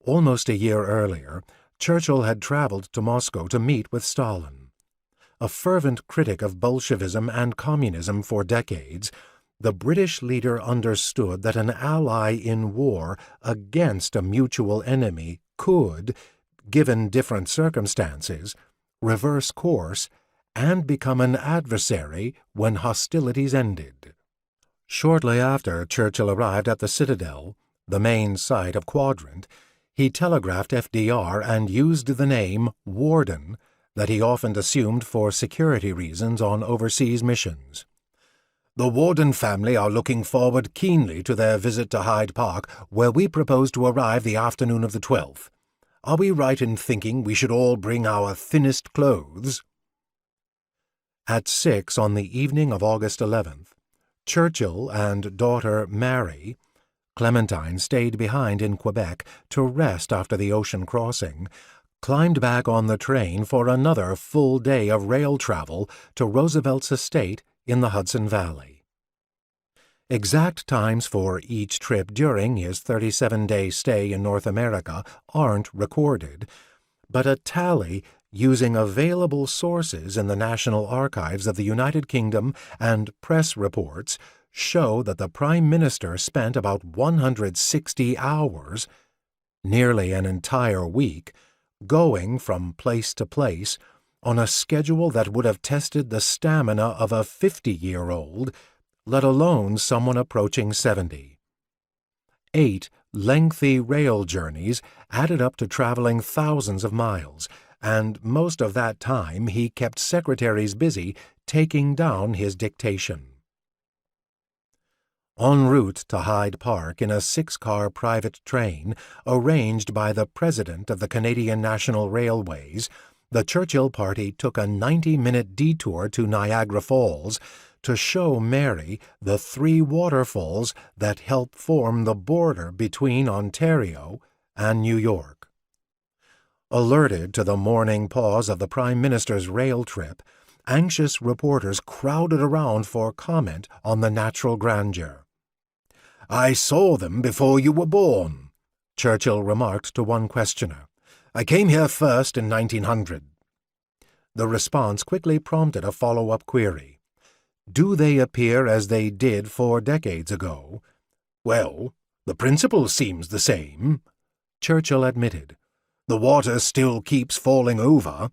Almost a year earlier, Churchill had traveled to Moscow to meet with Stalin. A fervent critic of Bolshevism and communism for decades, the British leader understood that an ally in war against a mutual enemy could, given different circumstances, reverse course and become an adversary when hostilities ended. Shortly after Churchill arrived at the Citadel, the main site of Quadrant, he telegraphed FDR and used the name Warden that he often assumed for security reasons on overseas missions. "The Warden family are looking forward keenly to their visit to Hyde Park, where we propose to arrive the afternoon of the 12th. Are we right in thinking we should all bring our thinnest clothes?" At 6 on the evening of August 11th, Churchill and daughter Mary, Clementine stayed behind in Quebec to rest after the ocean crossing, climbed back on the train for another full day of rail travel to Roosevelt's estate in the Hudson Valley. Exact times for each trip during his 37-day stay in North America aren't recorded, but a tally using available sources in the National Archives of the United Kingdom and press reports show that the Prime Minister spent about 160 hours, nearly an entire week, going from place to place on a schedule that would have tested the stamina of a 50-year-old, let alone someone approaching 70. 8 lengthy rail journeys added up to traveling thousands of miles, and most of that time he kept secretaries busy taking down his dictation. En route to Hyde Park in a 6-car private train arranged by the president of the Canadian National Railways, the Churchill party took a 90-minute detour to Niagara Falls to show Mary the 3 waterfalls that help form the border between Ontario and New York. Alerted to the morning pause of the Prime Minister's rail trip, anxious reporters crowded around for comment on the natural grandeur. "I saw them before you were born," Churchill remarked to one questioner. "I came here first in 1900. The response quickly prompted a follow-up query. "Do they appear as they did 4 decades ago?" "Well, the principle seems the same," Churchill admitted. "The water still keeps falling over."